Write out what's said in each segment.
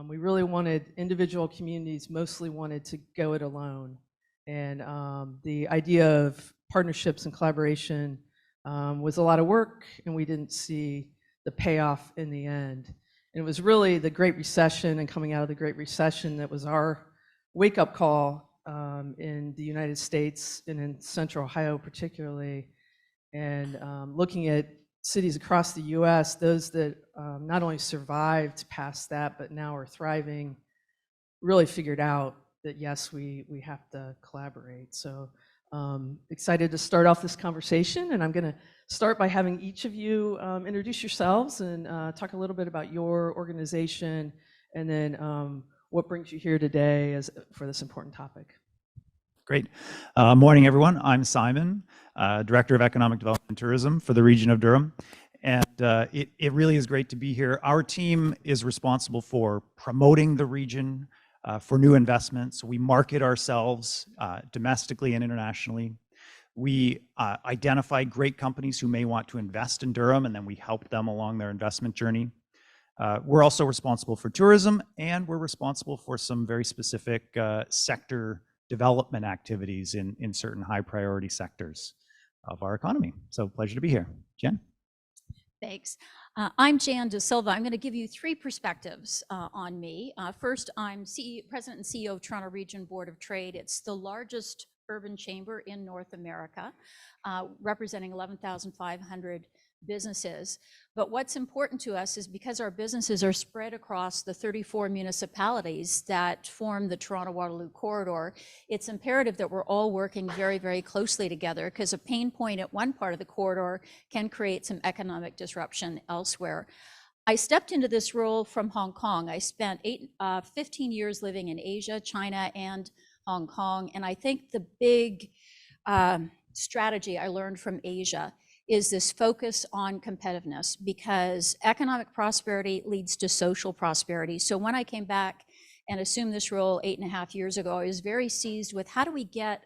We really wanted, individual communities mostly wanted to go it alone. And the idea of partnerships and collaboration was a lot of work, and we didn't see the payoff in the end. And it was really the Great Recession and coming out of the Great Recession that was our wake-up call in the United States and in Central Ohio particularly, and looking at cities across the US, those that not only survived past that, but now are thriving, really figured out that yes, we have to collaborate. So excited to start off this conversation, and I'm gonna start by having each of you introduce yourselves and talk a little bit about your organization, and then what brings you here today for this important topic. Great. Morning, everyone. I'm Simon, Director of Economic Development and Tourism for the region of Durham. And it really is great to be here. Our team is responsible for promoting the region for new investments. We market ourselves domestically and internationally. We identify great companies who may want to invest in Durham, and then we help them along their investment journey. We're also responsible for tourism, and we're responsible for some very specific sector development activities in certain high priority sectors of our economy. So pleasure to be here. Jen? Thanks. I'm Jan De Silva. I'm going to give you three perspectives on me. First, I'm President and CEO of Toronto Region Board of Trade. It's the largest urban chamber in North America, representing 11,500 businesses. But what's important to us is because our businesses are spread across the 34 municipalities that form the Toronto-Waterloo corridor, it's imperative that we're all working very, very closely together, because a pain point at one part of the corridor can create some economic disruption elsewhere. I stepped into this role from Hong Kong. I spent 15 years living in Asia, China, and Hong Kong. And I think the big strategy I learned from Asia is this focus on competitiveness, because economic prosperity leads to social prosperity. So when I came back and assumed this role 8.5 years ago, I was very seized with how do we get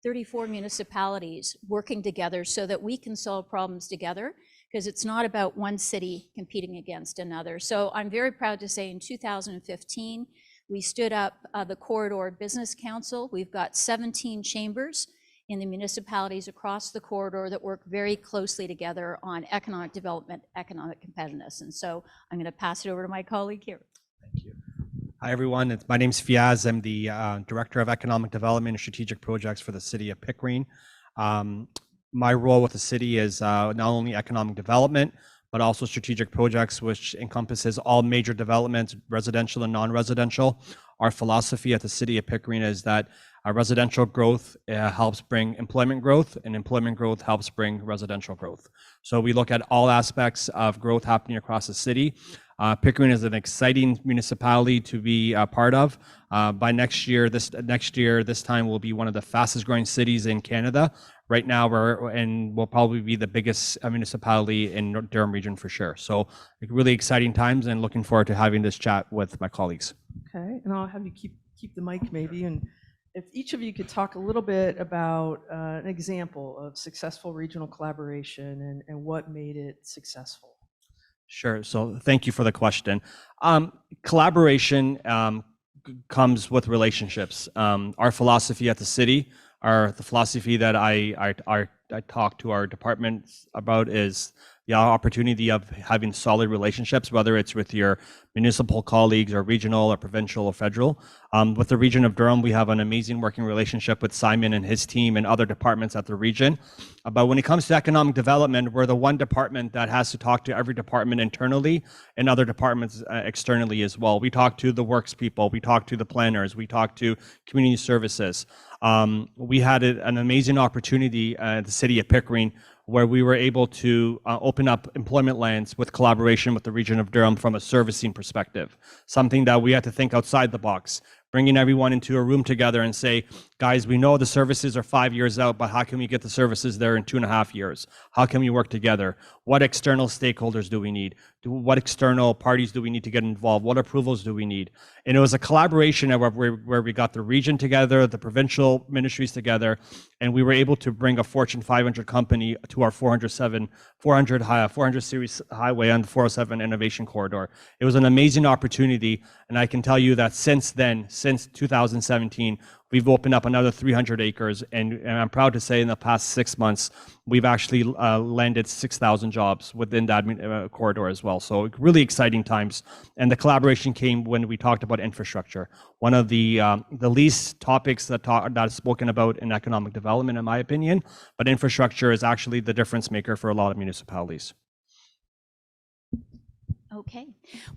34 municipalities working together so that we can solve problems together, because it's not about one city competing against another. So I'm very proud to say in 2015, we stood up the Corridor Business Council. We've got 17 chambers in the municipalities across the corridor that work very closely together on economic development, economic competitiveness. And so I'm going to pass it over to my colleague here. Thank you. Hi, everyone. My name's Fiaz. I'm the Director of Economic Development and Strategic Projects for the City of Pickering. My role with the city is not only economic development, but also strategic projects, which encompasses all major developments, residential and non-residential. Our philosophy at the City of Pickering is that residential growth helps bring employment growth, and employment growth helps bring residential growth. So we look at all aspects of growth happening across the city. Pickering is an exciting municipality to be a part of. By next year, this time we'll be one of the fastest growing cities in Canada. Right now, we'll probably be the biggest municipality in Durham region for sure. So really exciting times, and looking forward to having this chat with my colleagues. Okay, and I'll have you keep the mic maybe, and if each of you could talk a little bit about an example of successful regional collaboration and what made it successful. Sure, so thank you for the question. Collaboration comes with relationships. Our philosophy at the city, the philosophy that I talk to our departments about, is the opportunity of having solid relationships, whether it's with your municipal colleagues or regional or provincial or federal. With the region of Durham, we have an amazing working relationship with Simon and his team and other departments at the region. But when it comes to economic development, we're the one department that has to talk to every department internally and other departments externally as well. We talk to the works people, we talk to the planners, we talk to community services. We had an amazing opportunity at the City of Pickering, where we were able to open up employment lands with collaboration with the region of Durham from a servicing perspective, something that we had to think outside the box, bringing everyone into a room together and say, guys, we know the services are 5 years out, but how can we get the services there in 2.5 years? How can we work together? What external stakeholders do we need? What external parties do we need to get involved? What approvals do we need? And it was a collaboration where we got the region together, the provincial ministries together, and we were able to bring a Fortune 500 company to our 400 series highway on the 407 Innovation Corridor. It was an amazing opportunity, and I can tell you that since then, since 2017, we've opened up another 300 acres, and I'm proud to say in the past 6 months, we've actually landed 6,000 jobs within that corridor as well. So really exciting times. And the collaboration came when we talked about infrastructure. One of the least topics that is spoken about in economic development, in my opinion, but infrastructure is actually the difference maker for a lot of municipalities. Okay,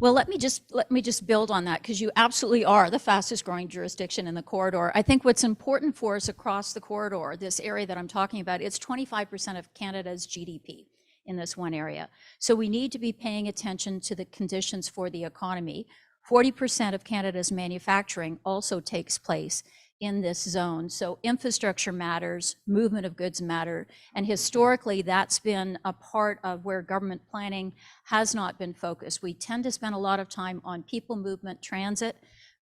well, let me just build on that, because you absolutely are the fastest growing jurisdiction in the corridor. I think what's important for us across the corridor, this area that I'm talking about, it's 25% of Canada's GDP in this one area. So we need to be paying attention to the conditions for the economy. 40% of Canada's manufacturing also takes place in this zone. So infrastructure matters, movement of goods matter, and historically that's been a part of where government planning has not been focused. We tend to spend a lot of time on people movement, transit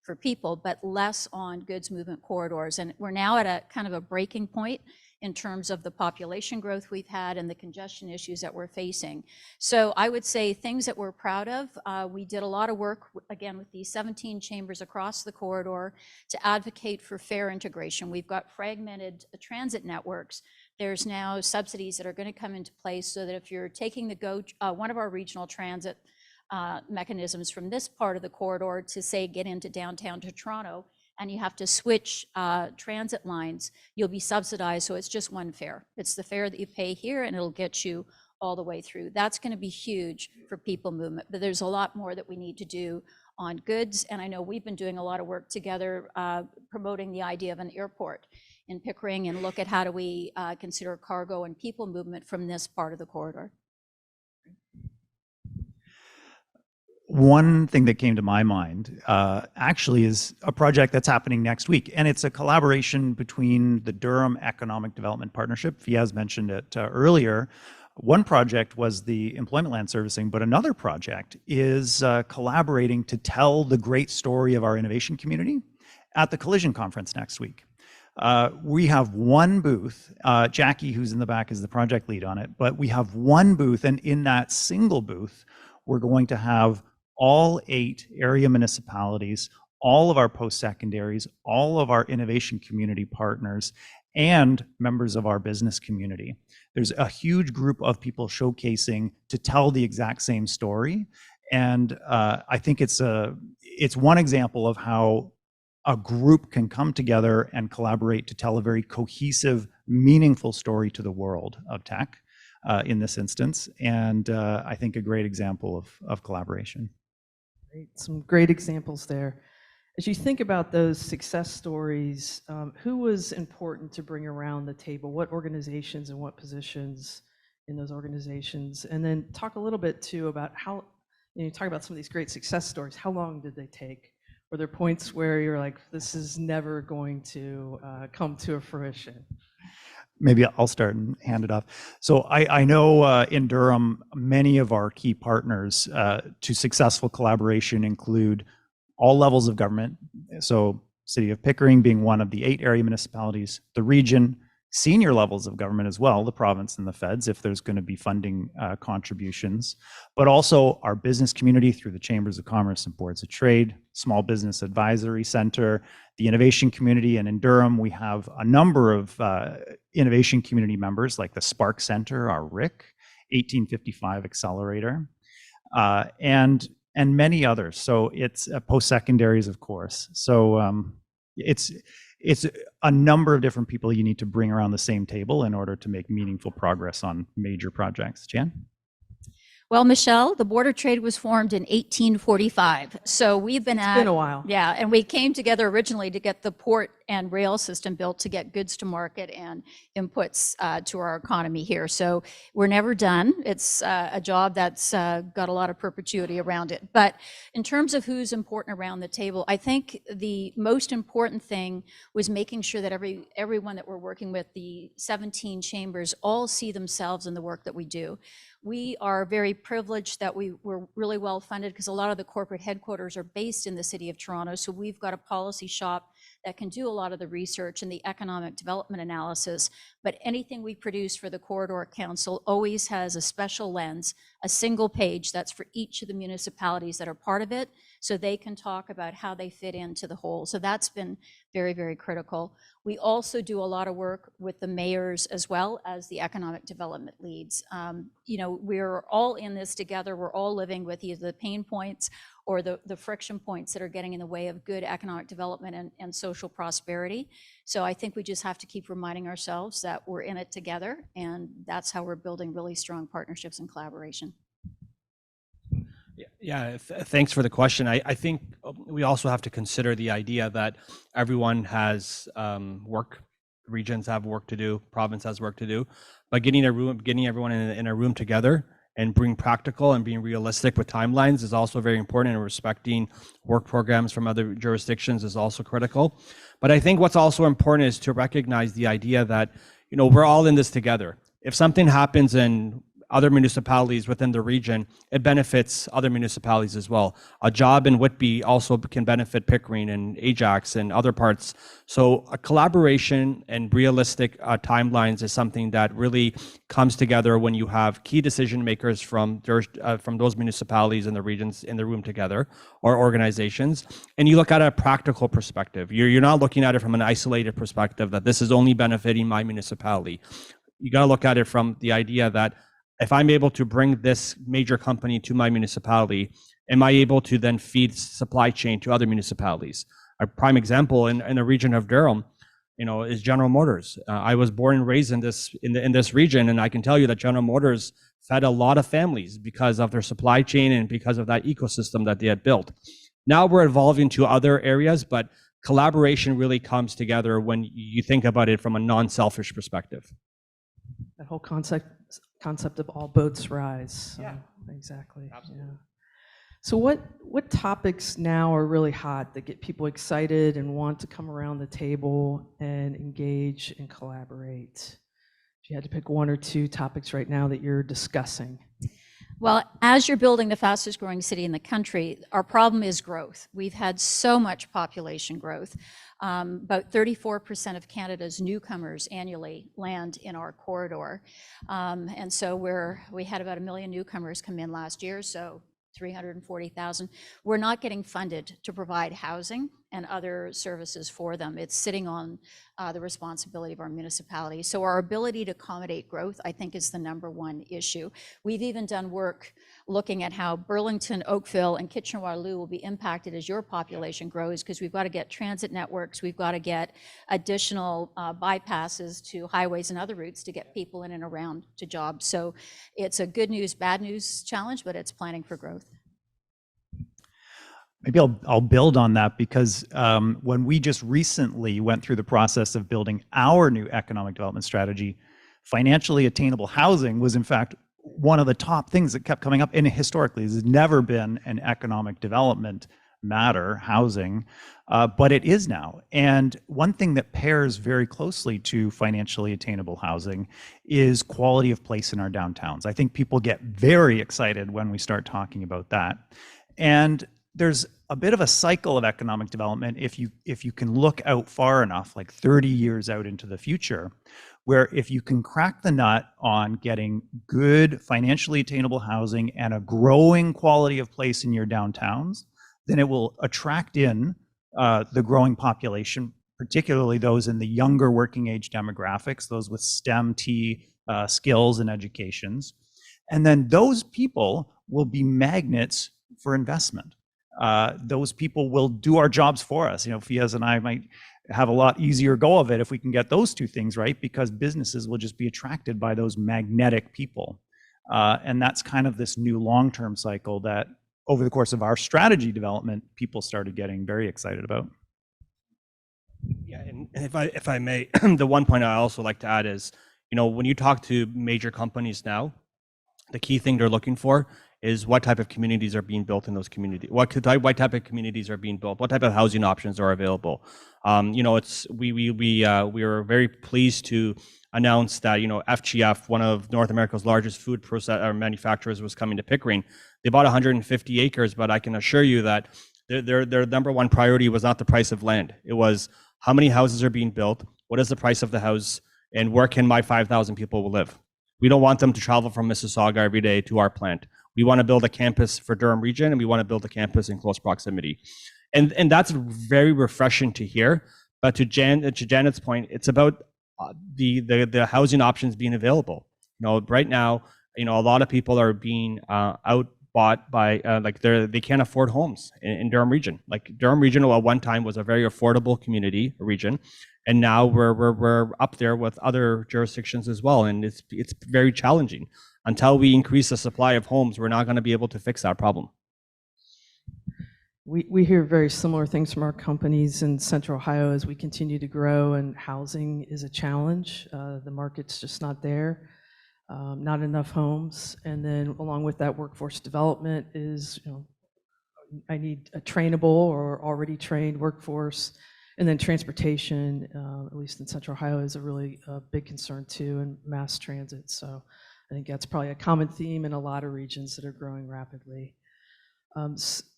for people, but less on goods movement corridors. And we're now at a kind of a breaking point in terms of the population growth we've had and the congestion issues that we're facing. So I would say things that we're proud of, we did a lot of work, again, with these 17 chambers across the corridor to advocate for fair integration. We've got fragmented transit networks. There's now subsidies that are going to come into place so that if you're taking the one of our regional transit mechanisms from this part of the corridor to, say, get into downtown to Toronto, and you have to switch transit lines, you'll be subsidized, so it's just one fare. It's the fare that you pay here, and it'll get you all the way through. That's going to be huge for people movement, but there's a lot more that we need to do on goods, and I know we've been doing a lot of work together promoting the idea of an airport in Pickering, and look at how do we consider cargo and people movement from this part of the corridor. One thing that came to my mind actually is a project that's happening next week, and it's a collaboration between the Durham Economic Development Partnership. Fiaz mentioned it earlier. One project was the employment land servicing, but another project is collaborating to tell the great story of our innovation community at the Collision Conference next week. We have one booth. Jackie, who's in the back, is the project lead on it, but we have one booth, and in that single booth, we're going to have all 8 area municipalities, all of our post-secondaries, all of our innovation community partners, and members of our business community. There's a huge group of people showcasing to tell the exact same story. And I think it's one example of how a group can come together and collaborate to tell a very cohesive, meaningful story to the world of tech in this instance. And I think a great example of collaboration. Great. Some great examples there. As you think about those success stories, who was important to bring around the table? What organizations and what positions in those organizations? And then talk a little bit too about how, you talk about some of these great success stories. How long did they take? Were there points where you're like, this is never going to come to a fruition? Maybe I'll start and hand it off. So I know in Durham, many of our key partners to successful collaboration include all levels of government. So City of Pickering being one of the 8 area municipalities, the region, senior levels of government as well, the province and the feds, if there's going to be funding contributions, but also our business community through the Chambers of Commerce and Boards of Trade, Small Business Advisory Center, the innovation community, and in Durham, we have a number of innovation community members like the Spark Center, our RIC, 1855 Accelerator, and many others. So it's post-secondaries, of course. So it's a number of different people you need to bring around the same table in order to make meaningful progress on major projects. Jan? Well, Michelle, the Board of Trade was formed in 1845. So we've been It's been a while. Yeah, and we came together originally to get the port and rail system built to get goods to market and inputs to our economy here. So we're never done. It's a job that's got a lot of perpetuity around it. But in terms of who's important around the table, I think the most important thing was making sure that everyone that we're working with, the 17 chambers, all see themselves in the work that we do. We are very privileged that we were really well funded because a lot of the corporate headquarters are based in the City of Toronto. So we've got a policy shop that can do a lot of the research and the economic development analysis. But anything we produce for the Corridor Council always has a special lens, a single page that's for each of the municipalities that are part of it, so they can talk about how they fit into the whole. So that's been very, very critical. We also do a lot of work with the mayors as well as the economic development leads. You know, we're all in this together. We're all living with either the pain points or the friction points that are getting in the way of good economic development and social prosperity. So I think we just have to keep reminding ourselves that we're in it together, and that's how we're building really strong partnerships and collaboration. Yeah, thanks for the question. I think we also have to consider the idea that everyone has work, regions have work to do, province has work to do, but getting everyone in a room together and being practical and being realistic with timelines is also very important, and respecting work programs from other jurisdictions is also critical. But I think what's also important is to recognize the idea that, you know, we're all in this together. If something happens in other municipalities within the region, it benefits other municipalities as well. A job in Whitby also can benefit Pickering and Ajax and other parts. So a collaboration and realistic timelines is something that really comes together when you have key decision makers from those municipalities and the regions in the room together, or organizations, and you look at a practical perspective. You're not looking at it from an isolated perspective that this is only benefiting my municipality. You got to look at it from the idea that if I'm able to bring this major company to my municipality, am I able to then feed supply chain to other municipalities? A prime example in the region of Durham, you know, is General Motors. I was born and raised in this region, and I can tell you that General Motors fed a lot of families because of their supply chain and because of that ecosystem that they had built. Now we're evolving to other areas, but collaboration really comes together when you think about it from a non-selfish perspective. That whole concept of all boats rise. Yeah, exactly. Absolutely. Yeah. So what topics now are really hot that get people excited and want to come around the table and engage and collaborate? If you had to pick one or two topics right now that you're discussing. Well, as you're building the fastest growing city in the country, our problem is growth. We've had so much population growth. About 34% of Canada's newcomers annually land in our corridor. And so we had about 1 million newcomers come in last year, so 340,000. We're not getting funded to provide housing and other services for them. It's sitting on the responsibility of our municipality. So our ability to accommodate growth, I think, is the #1 issue. We've even done work looking at how Burlington, Oakville, and Kitchener-Waterloo will be impacted as your population grows, because we've got to get transit networks, we've got to get additional bypasses to highways and other routes to get people in and around to jobs. So it's a good news, bad news challenge, but it's planning for growth. Maybe I'll build on that, because when we just recently went through the process of building our new economic development strategy, financially attainable housing was in fact one of the top things that kept coming up. And historically, this has never been an economic development matter, housing, but it is now. And one thing that pairs very closely to financially attainable housing is quality of place in our downtowns. I think people get very excited when we start talking about that. And there's a bit of a cycle of economic development if you can look out far enough, like 30 years out into the future, where if you can crack the nut on getting good financially attainable housing and a growing quality of place in your downtowns, then it will attract in the growing population, particularly those in the younger working age demographics, those with STEM skills and educations. And then those people will be magnets for investment. Those people will do our jobs for us. You know, Fiaz and I might have a lot easier go of it if we can get those two things right, because businesses will just be attracted by those magnetic people. And that's kind of this new long-term cycle that over the course of our strategy development, people started getting very excited about. Yeah, and if I may, the one point I also like to add is, when you talk to major companies now, the key thing they're looking for is what type of communities are being built in those communities. What type of communities are being built? What type of housing options are available? We were very pleased to announce that FGF, one of North America's largest food manufacturers, was coming to Pickering. They bought 150 acres, but I can assure you that their number one priority was not the price of land. It was how many houses are being built, what is the price of the house, and where can my 5,000 people live? We don't want them to travel from Mississauga every day to our plant. We want to build a campus for Durham region, and we want to build a campus in close proximity. And that's very refreshing to hear. But to Janet's point, it's about the housing options being available. Right now, a lot of people are being outbought by they can't afford homes in Durham region. Like Durham region at one time was a very affordable community region, and now we're up there with other jurisdictions as well, and it's very challenging. Until we increase the supply of homes, we're not going to be able to fix that problem. We hear very similar things from our companies in Central Ohio as we continue to grow, and housing is a challenge. The market's just not there, not enough homes. And then along with that, workforce development is, I need a trainable or already trained workforce. And then transportation, at least in Central Ohio, is a really big concern too, and mass transit. So I think that's probably a common theme in a lot of regions that are growing rapidly.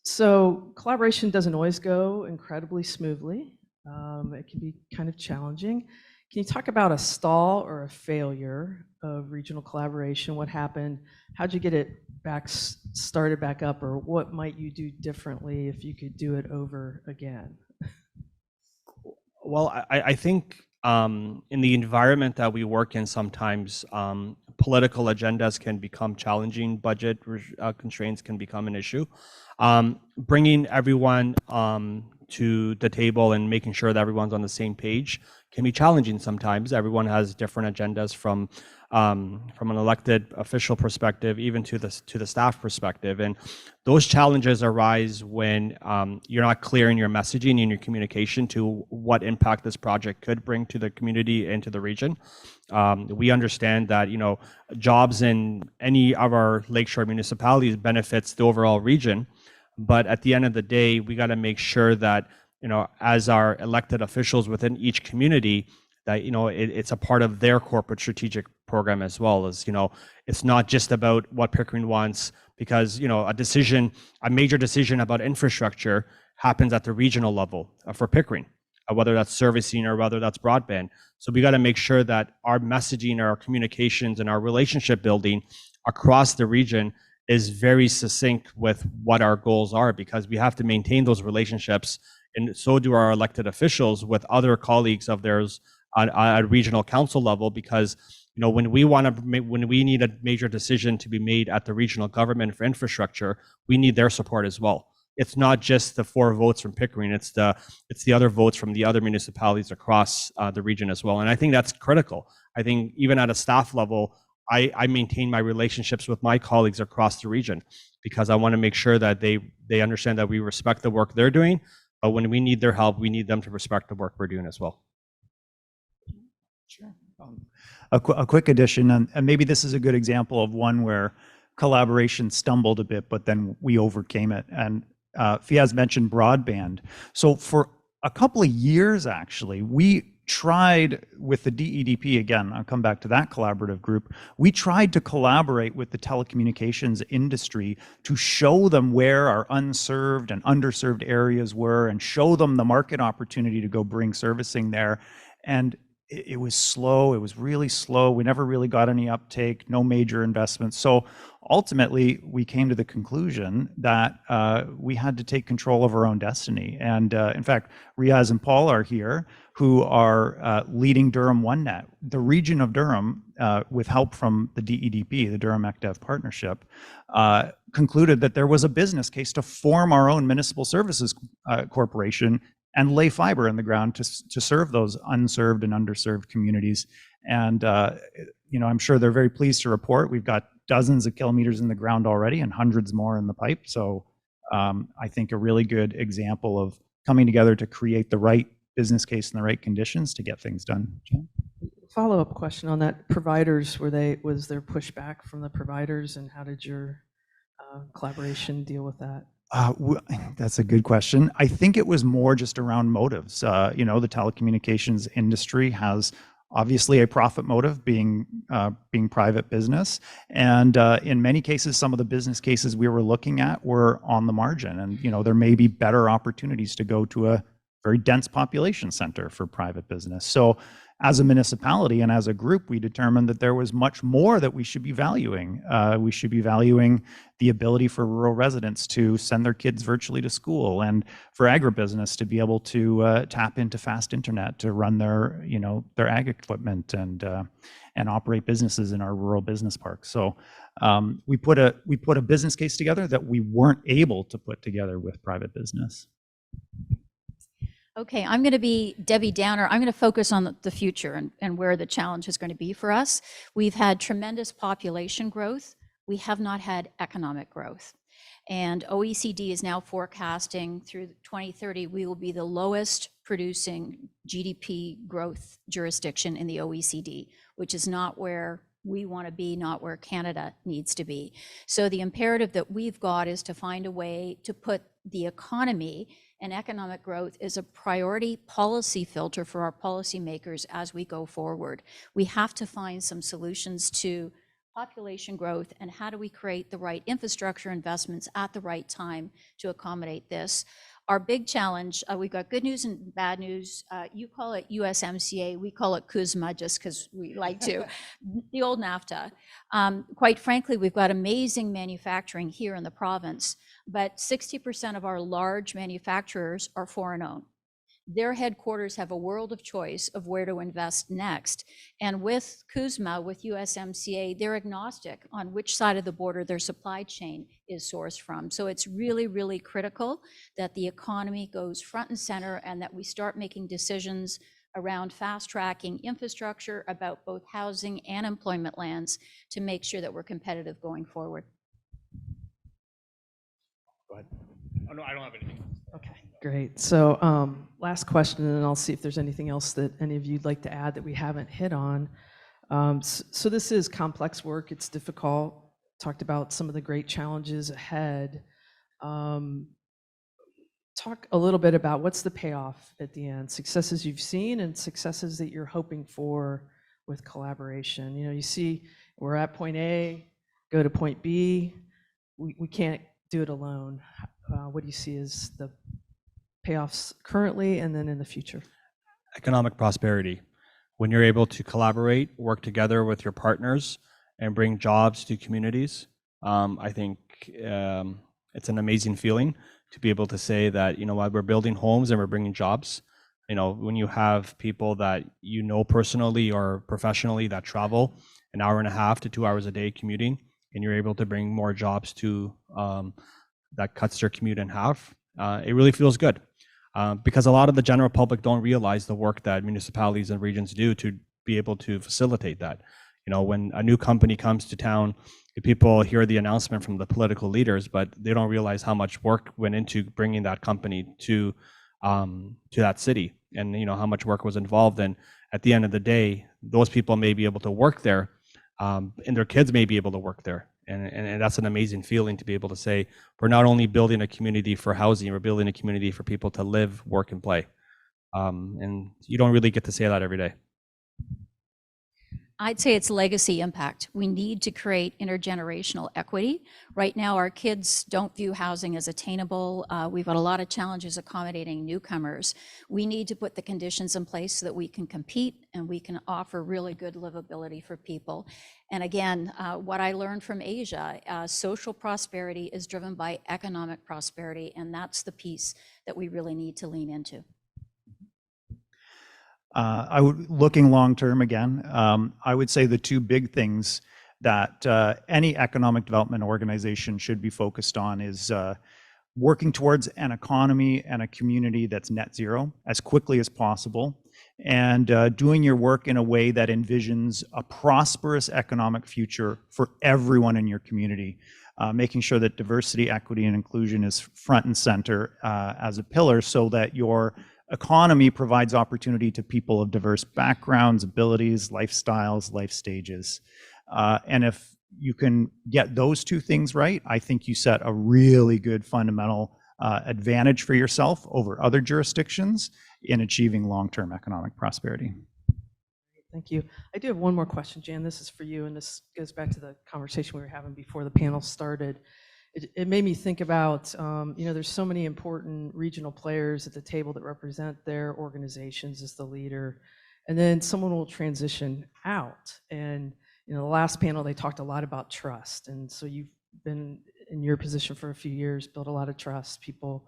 So collaboration doesn't always go incredibly smoothly. It can be kind of challenging. Can you talk about a stall or a failure of regional collaboration? What happened? How'd you get it started back up, or what might you do differently if you could do it over again? Well, I think in the environment that we work in, sometimes political agendas can become challenging. Budget constraints can become an issue. Bringing everyone to the table and making sure that everyone's on the same page can be challenging sometimes. Everyone has different agendas from an elected official perspective, even to the staff perspective, and those challenges arise when you're not clear in your messaging and your communication to what impact this project could bring to the community and to the region. We understand that jobs in any of our lakeshore municipalities benefits the overall region, but at the end of the day, we got to make sure that as our elected officials within each community, that it's a part of their corporate strategic program as well. As it's not just about what Pickering wants, because a major decision about infrastructure happens at the regional level for Pickering, whether that's servicing or whether that's broadband. So we got to make sure that our messaging, our communications, and our relationship building across the region is very succinct with what our goals are, because we have to maintain those relationships, and so do our elected officials with other colleagues of theirs at regional council level, because when we need a major decision to be made at the regional government for infrastructure, we need their support as well. It's not just the 4 votes from Pickering; it's the other votes from the other municipalities across the region as well. And I think that's critical. I think even at a staff level, I maintain my relationships with my colleagues across the region, because I want to make sure that they understand that we respect the work they're doing, but when we need their help, we need them to respect the work we're doing as well. Sure. A quick addition, and maybe this is a good example of one where collaboration stumbled a bit, but then we overcame it. And Fiaz mentioned broadband. So for a couple of years, actually, we tried with the DEDP, again, I'll come back to that collaborative group, we tried to collaborate with the telecommunications industry to show them where our unserved and underserved areas were, and show them the market opportunity to go bring servicing there. And it was slow. It was really slow. We never really got any uptake, no major investments. So ultimately, we came to the conclusion that we had to take control of our own destiny. And in fact, Riaz and Paul are here, who are leading Durham OneNet. The region of Durham, with help from the DEDP, the Durham ECDEV Partnership, concluded that there was a business case to form our own municipal services corporation and lay fiber in the ground to serve those unserved and underserved communities. And I'm sure they're very pleased to report we've got dozens of kilometers in the ground already and hundreds more in the pipe. So I think a really good example of coming together to create the right business case and the right conditions to get things done. Jan? Follow-up question on that. Providers, was there pushback from the providers, and how did your collaboration deal with that? That's a good question. I think it was more just around motives. The telecommunications industry has obviously a profit motive, being private business, and in many cases, some of the business cases we were looking at were on the margin, and there may be better opportunities to go to a very dense population center for private business. So as a municipality and as a group, we determined that there was much more that we should be valuing. We should be valuing the ability for rural residents to send their kids virtually to school, and for agribusiness to be able to tap into fast internet to run their ag equipment and operate businesses in our rural business parks. So we put a business case together that we weren't able to put together with private business. Okay, I'm going to be Debbie Downer. I'm going to focus on the future and where the challenge is going to be for us. We've had tremendous population growth. We have not had economic growth. And OECD is now forecasting through 2030, we will be the lowest producing GDP growth jurisdiction in the OECD, which is not where we want to be, not where Canada needs to be. So the imperative that we've got is to find a way to put the economy and economic growth is a priority policy filter for our policymakers as we go forward. We have to find some solutions to population growth and how do we create the right infrastructure investments at the right time to accommodate this. Our big challenge, we've got good news and bad news. You call it USMCA, we call it CUSMA just because we like to, the old NAFTA. Quite frankly, we've got amazing manufacturing here in the province, but 60% of our large manufacturers are foreign owned. Their headquarters have a world of choice of where to invest next. And with CUSMA, with USMCA, they're agnostic on which side of the border their supply chain is sourced from. So it's really, really critical that the economy goes front and center and that we start making decisions around fast tracking infrastructure about both housing and employment lands to make sure that we're competitive going forward. Go ahead. Oh, no, I don't have anything. Okay, great. So last question, and then I'll see if there's anything else that any of you'd like to add that we haven't hit on. So this is complex work. It's difficult. Talked about some of the great challenges ahead. Talk a little bit about what's the payoff at the end, successes you've seen and successes that you're hoping for with collaboration. You see we're at point A, go to point B. We can't do it alone. What do you see as the payoffs currently and then in the future? Economic prosperity. When you're able to collaborate, work together with your partners, and bring jobs to communities, I think it's an amazing feeling to be able to say that, while we're building homes and we're bringing jobs, when you have people that personally or professionally that travel an hour and a half to 2 hours a day commuting, and you're able to bring more jobs to that cuts their commute in half, it really feels good. Because a lot of the general public don't realize the work that municipalities and regions do to be able to facilitate that. When a new company comes to town, people hear the announcement from the political leaders, but they don't realize how much work went into bringing that company to that city, and how much work was involved. And at the end of the day, those people may be able to work there, and their kids may be able to work there. And that's an amazing feeling to be able to say, we're not only building a community for housing, we're building a community for people to live, work, and play. And you don't really get to say that every day. I'd say it's legacy impact. We need to create intergenerational equity. Right now, our kids don't view housing as attainable. We've got a lot of challenges accommodating newcomers. We need to put the conditions in place so that we can compete and we can offer really good livability for people. And again, what I learned from Asia, social prosperity is driven by economic prosperity, and that's the piece that we really need to lean into. Looking long term again, I would say the two big things that any economic development organization should be focused on is working towards an economy and a community that's net zero as quickly as possible, and doing your work in a way that envisions a prosperous economic future for everyone in your community, making sure that diversity, equity, and inclusion is front and center as a pillar so that your economy provides opportunity to people of diverse backgrounds, abilities, lifestyles, life stages. And if you can get those two things right, I think you set a really good fundamental advantage for yourself over other jurisdictions in achieving long-term economic prosperity. Thank you. I do have one more question, Jan. This is for you, and this goes back to the conversation we were having before the panel started. It made me think about, there's so many important regional players at the table that represent their organizations as the leader, and then someone will transition out. And the last panel, they talked a lot about trust, and so you've been in your position for a few years, built a lot of trust. People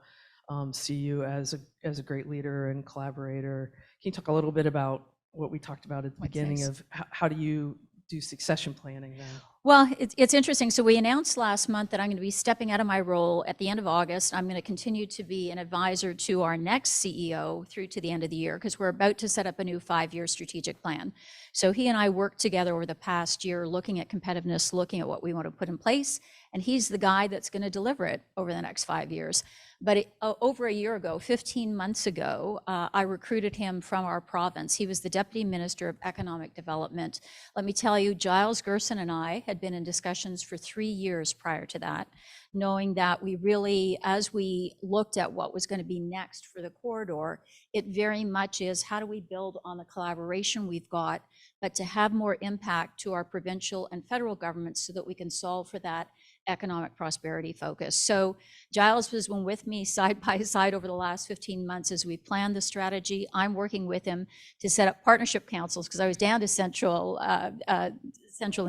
see you as a great leader and collaborator. Can you talk a little bit about what we talked about at the beginning of how do you do succession planning then? Well, it's interesting. So we announced last month that I'm going to be stepping out of my role at the end of August. I'm going to continue to be an advisor to our next CEO through to the end of the year, because we're about to set up a new 5-year strategic plan. So he and I worked together over the past year, looking at competitiveness, looking at what we want to put in place, and he's the guy that's going to deliver it over the next 5 years. But over a year ago, 15 months ago, I recruited him from our province. He was the Deputy Minister of Economic Development. Let me tell you, Giles Gerson and I had been in discussions for 3 years prior to that, knowing that we really, as we looked at what was going to be next for the corridor, it very much is how do we build on the collaboration we've got, but to have more impact to our provincial and federal governments so that we can solve for that economic prosperity focus. So Giles has been with me side by side over the last 15 months as we plan the strategy. I'm working with him to set up partnership councils, because I was down to central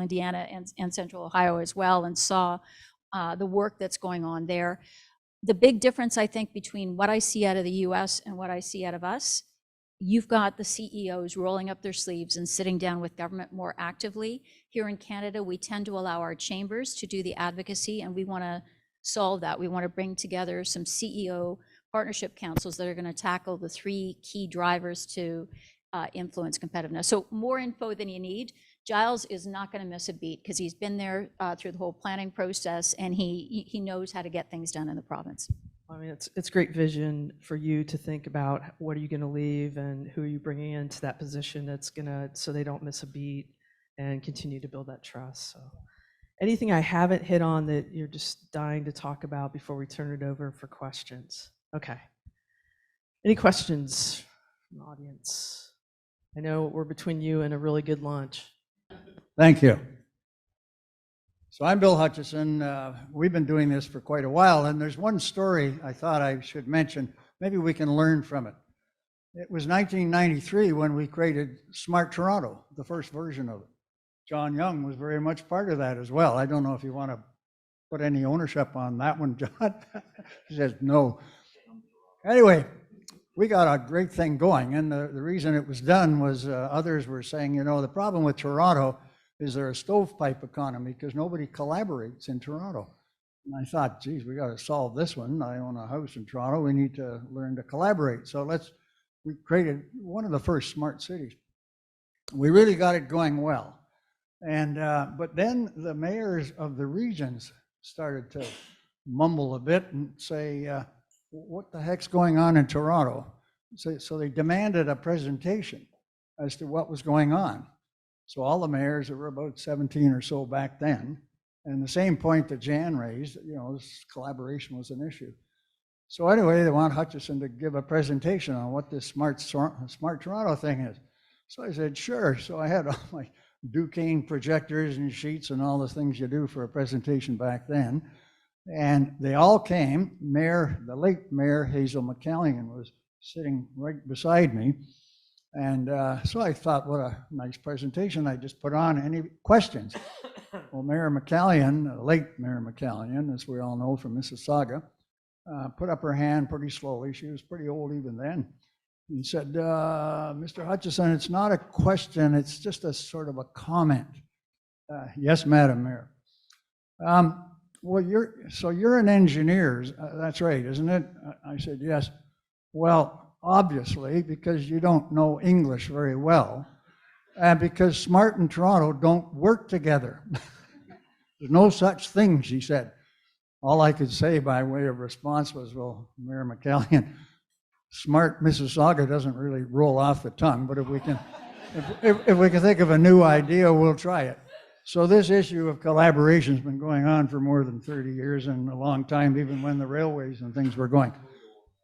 Indiana and central Ohio as well, and saw the work that's going on there. The big difference, I think, between what I see out of the US and what I see out of us, you've got the CEOs rolling up their sleeves and sitting down with government more actively. Here in Canada, we tend to allow our chambers to do the advocacy, and we want to solve that. We want to bring together some CEO partnership councils that are going to tackle the 3 key drivers to influence competitiveness. So more info than you need. Giles is not going to miss a beat, because he's been there through the whole planning process, and he knows how to get things done in the province. I mean, it's great vision for you to think about what are you going to leave and who are you bringing into that position that's going to, so they don't miss a beat and continue to build that trust. So anything I haven't hit on that you're just dying to talk about before we turn it over for questions? Okay. Any questions from the audience? I know we're between you and a really good lunch. Thank you. So I'm Bill Hutchison. We've been doing this for quite a while, and there's one story I thought I should mention. Maybe we can learn from it. It was 1993 when we created Smart Toronto, the first version of it. John Young was very much part of that as well. I don't know if you want to put any ownership on that one, John. He says no. Anyway, we got a great thing going, and the reason it was done was others were saying, the problem with Toronto is there a stovepipe economy, because nobody collaborates in Toronto. And I thought, geez, we got to solve this one. I own a house in Toronto. We need to learn to collaborate. So we created one of the first smart cities. We really got it going well. And but then the mayors of the regions started to mumble a bit and say, what the heck's going on in Toronto? So they demanded a presentation as to what was going on. So all the mayors, there were about 17 or so back then, and the same point that Jan raised, this collaboration was an issue. So anyway, they want Hutchison to give a presentation on what this Smart Toronto thing is. So I said, sure. So I had all my Duquesne projectors and sheets and all the things you do for a presentation back then. And they all came. The late Mayor Hazel McCallion was sitting right beside me. And so I thought, what a nice presentation. I just put on any questions. Well, Mayor McCallion, late Mayor McCallion, as we all know from Mississauga, put up her hand pretty slowly. She was pretty old even then. And said, Mr. Hutchison, it's not a question, it's just a sort of a comment. Yes, Madam Mayor. Well, you're an engineer. That's right, isn't it? I said, yes. Well, obviously, because you don't know English very well, and because smart and Toronto don't work together. There's no such thing, she said. All I could say by way of response was, well, Mayor McCallion, smart Mississauga doesn't really roll off the tongue, but if we can, if we can think of a new idea, we'll try it. So this issue of collaboration has been going on for more than 30 years and a long time, even when the railways and things were going.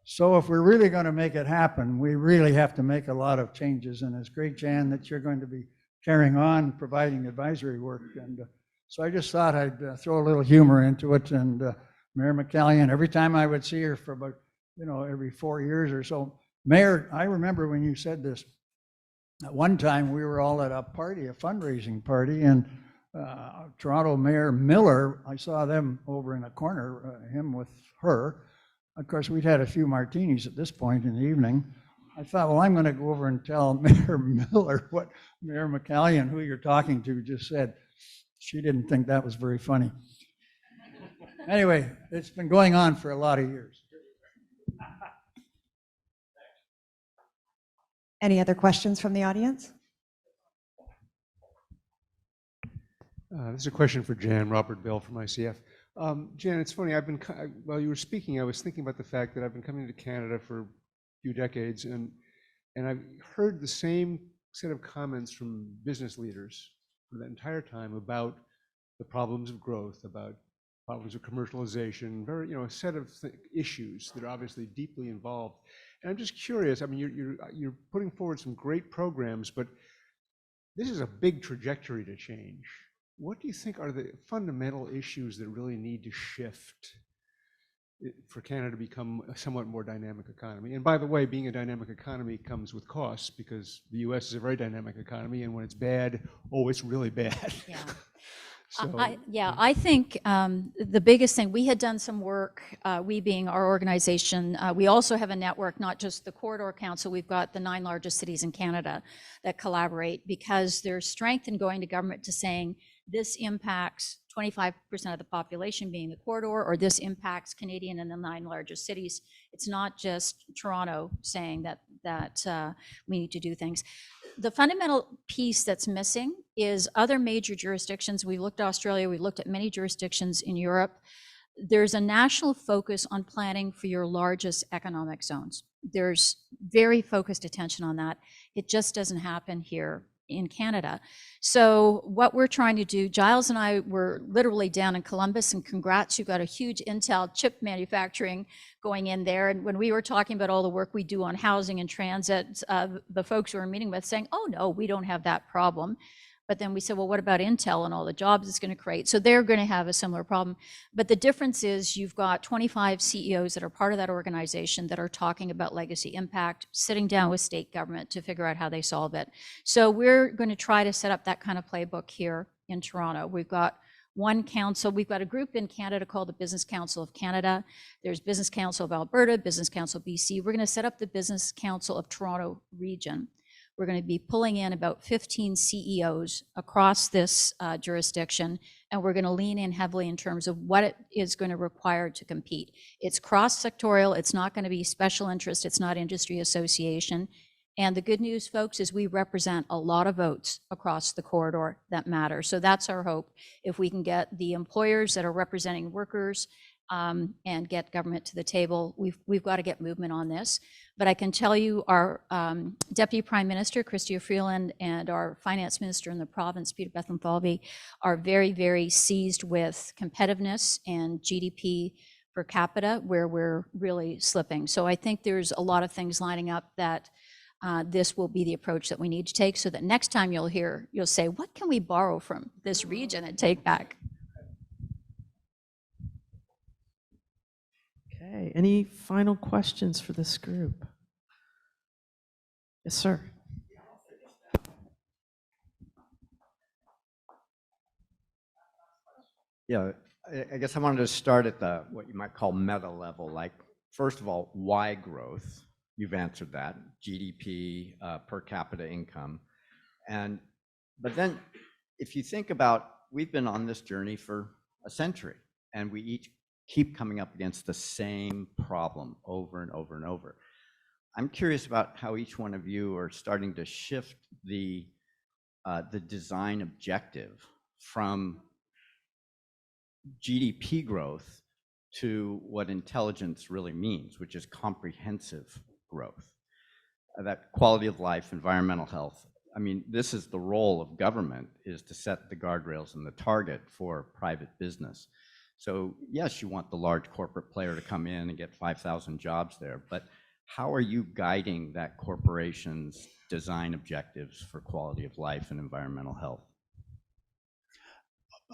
So if we're really going to make it happen, we really have to make a lot of changes. And it's great, Jan, that you're going to be carrying on providing advisory work. And so I just thought I'd throw a little humor into it. And Mayor McCallion, every time I would see her for about, every 4 years or so. Mayor, I remember when you said this, at one time we were all at a party, a fundraising party, and Toronto Mayor Miller, I saw them over in a corner, him with her. Of course, we'd had a few martinis at this point in the evening. I thought, well, I'm going to go over and tell Mayor Miller what Mayor McCallion, who you're talking to, just said. She didn't think that was very funny. Anyway, it's been going on for a lot of years. Any other questions from the audience? This is a question for Jan, Robert Bell from ICF. Jan, it's funny, while you were speaking, I was thinking about the fact that I've been coming to Canada for a few decades, and I've heard the same set of comments from business leaders for that entire time about the problems of growth, about problems of commercialization, a set of issues that are obviously deeply involved. And I'm just curious, I mean, you're putting forward some great programs, but this is a big trajectory to change. What do you think are the fundamental issues that really need to shift for Canada to become a somewhat more dynamic economy? And by the way, being a dynamic economy comes with costs, because the US is a very dynamic economy, and when it's bad, oh, it's really bad. Yeah. So, I think the biggest thing, we had done some work, we being our organization, we also have a network, not just the Corridor Council, we've got the 9 largest cities in Canada that collaborate, because there's strength in going to government to saying this impacts 25% of the population being the corridor, or this impacts Canadian and the 9 largest cities. It's not just Toronto saying that we need to do things. The fundamental piece that's missing is other major jurisdictions. We looked at Australia, we looked at many jurisdictions in Europe. There's a national focus on planning for your largest economic zones. There's very focused attention on that. It just doesn't happen here in Canada. So what we're trying to do, Giles and I were literally down in Columbus, and congrats, you've got a huge Intel chip manufacturing going in there. And when we were talking about all the work we do on housing and transit, the folks who were meeting with saying, oh no, we don't have that problem. But then we said, well, what about Intel and all the jobs it's going to create? So they're going to have a similar problem. But the difference is you've got 25 CEOs that are part of that organization that are talking about legacy impact, sitting down with state government to figure out how they solve it. So we're going to try to set up that kind of playbook here in Toronto. We've got one council. We've got a group in Canada called the Business Council of Canada. There's Business Council of Alberta, Business Council of BC. We're going to set up the Business Council of Toronto region. We're going to be pulling in about 15 CEOs across this jurisdiction, and we're going to lean in heavily in terms of what it is going to require to compete. It's cross-sectorial. It's not going to be special interest. It's not industry association. And the good news, folks, is we represent a lot of votes across the corridor that matter. So that's our hope. If we can get the employers that are representing workers and get government to the table, we've got to get movement on this. But I can tell you our Deputy Prime Minister, Chrystia Freeland, and our Finance Minister in the province, Peter Bethlenfalvy, are very, very seized with competitiveness and GDP per capita, where we're really slipping. So I think there's a lot of things lining up that this will be the approach that we need to take, so that next time you'll say, what can we borrow from this region and take back? Okay, any final questions for this group? Yes, sir. Yeah, I guess I wanted to start at the what you might call meta level. Like, first of all, why growth? You've answered that. GDP, per capita income. But then if you think about, we've been on this journey for a century, and we each keep coming up against the same problem over and over and over. I'm curious about how each one of you are starting to shift the design objective from GDP growth to what intelligence really means, which is comprehensive growth. That quality of life, environmental health. I mean, this is the role of government, is to set the guardrails and the target for private business. So yes, you want the large corporate player to come in and get 5,000 jobs there, but how are you guiding that corporation's design objectives for quality of life and environmental health?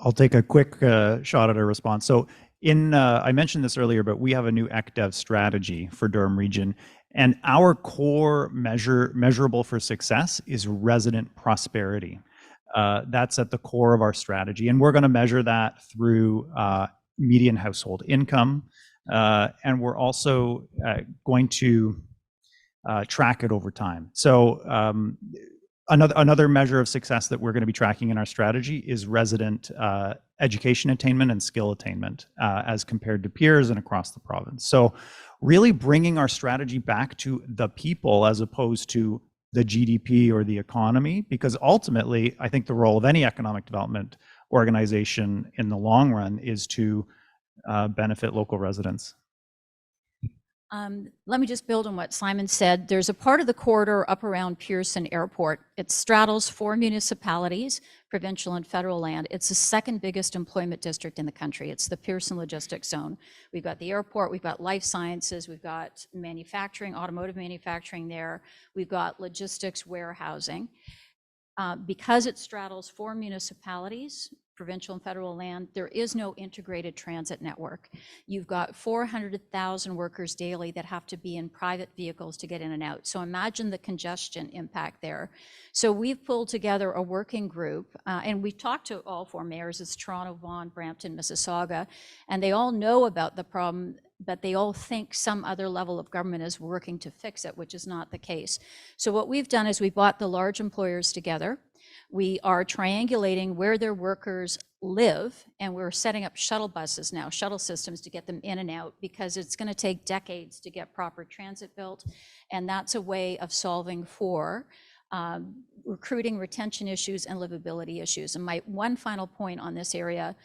I'll take a quick shot at a response. So I mentioned this earlier, but we have a new ECDEV strategy for Durham Region, and our core measurable for success is resident prosperity. That's at the core of our strategy, and we're going to measure that through median household income, and we're also going to track it over time. So another measure of success that we're going to be tracking in our strategy is resident education attainment and skill attainment as compared to peers and across the province. So really bringing our strategy back to the people as opposed to the GDP or the economy, because ultimately, I think the role of any economic development organization in the long run is to benefit local residents. Let me just build on what Simon said. There's a part of the corridor up around Pearson Airport. It straddles 4 municipalities, provincial and federal land. It's the second biggest employment district in the country. It's the Pearson Logistics Zone. We've got the airport, we've got life sciences, we've got manufacturing, automotive manufacturing there. We've got logistics, warehousing. Because it straddles 4 municipalities, provincial and federal land, there is no integrated transit network. You've got 400,000 workers daily that have to be in private vehicles to get in and out. So imagine the congestion impact there. So we've pulled together a working group, and we've talked to all 4 mayors. It's Toronto, Vaughan, Brampton, Mississauga, and they all know about the problem, but they all think some other level of government is working to fix it, which is not the case. So what we've done is we brought the large employers together. We are triangulating where their workers live, and we're setting up shuttle buses now, shuttle systems to get them in and out, because it's going to take decades to get proper transit built. And that's a way of solving for recruiting, retention issues, and livability issues. And my one final point on this area,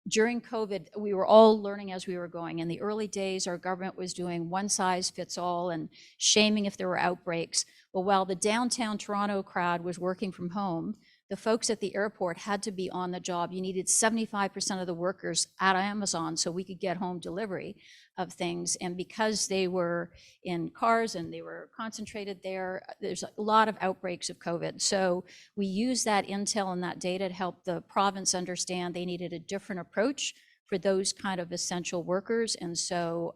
during COVID, we were all learning as we were going. In the early days, our government was doing one size fits all and shaming if there were outbreaks. Well, while the downtown Toronto crowd was working from home, the folks at the airport had to be on the job. You needed 75% of the workers at Amazon so we could get home delivery of things. And because they were in cars and they were concentrated there, there's a lot of outbreaks of COVID. So we used that intel and that data to help the province understand they needed a different approach for those kind of essential workers. And so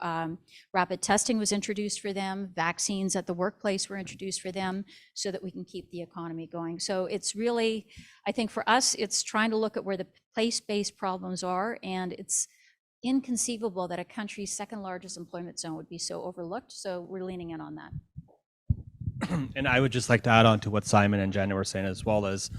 rapid testing was introduced for them, vaccines at the workplace were introduced for them so that we can keep the economy going. So it's really, I think for us, it's trying to look at where the place-based problems are, and it's inconceivable that a country's second largest employment zone would be so overlooked. So we're leaning in on that. And I would just like to add on to what Simon and Janet were saying, as well as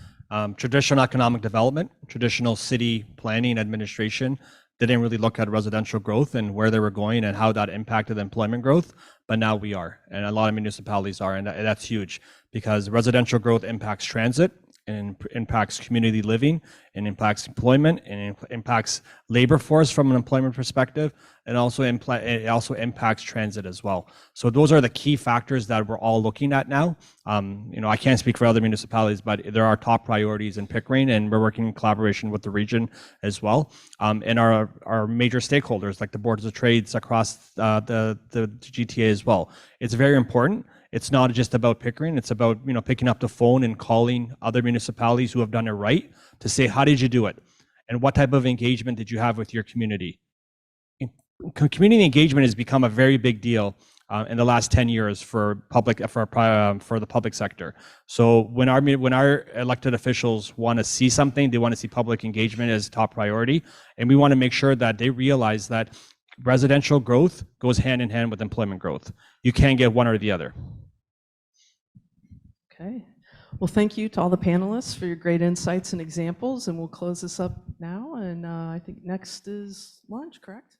traditional economic development, traditional city planning administration didn't really look at residential growth and where they were going and how that impacted employment growth, but now we are, and a lot of municipalities are, and that's huge because residential growth impacts transit, and impacts community living, and impacts employment, and impacts labor force from an employment perspective, and also it also impacts transit as well. So those are the key factors that we're all looking at now. I can't speak for other municipalities, but there are top priorities in Pickering, and we're working in collaboration with the region as well, and our major stakeholders like the boards of trades across the GTA as well. It's very important. It's not just about Pickering. It's about picking up the phone and calling other municipalities who have done it right to say, how did you do it, and what type of engagement did you have with your community? Community engagement has become a very big deal in the last 10 years for the public sector. So when our elected officials want to see something, they want to see public engagement as top priority, and we want to make sure that they realize that residential growth goes hand in hand with employment growth. You can't get one or the other. Okay. Well, thank you to all the panelists for your great insights and examples, and we'll close this up now. And I think next is lunch, correct?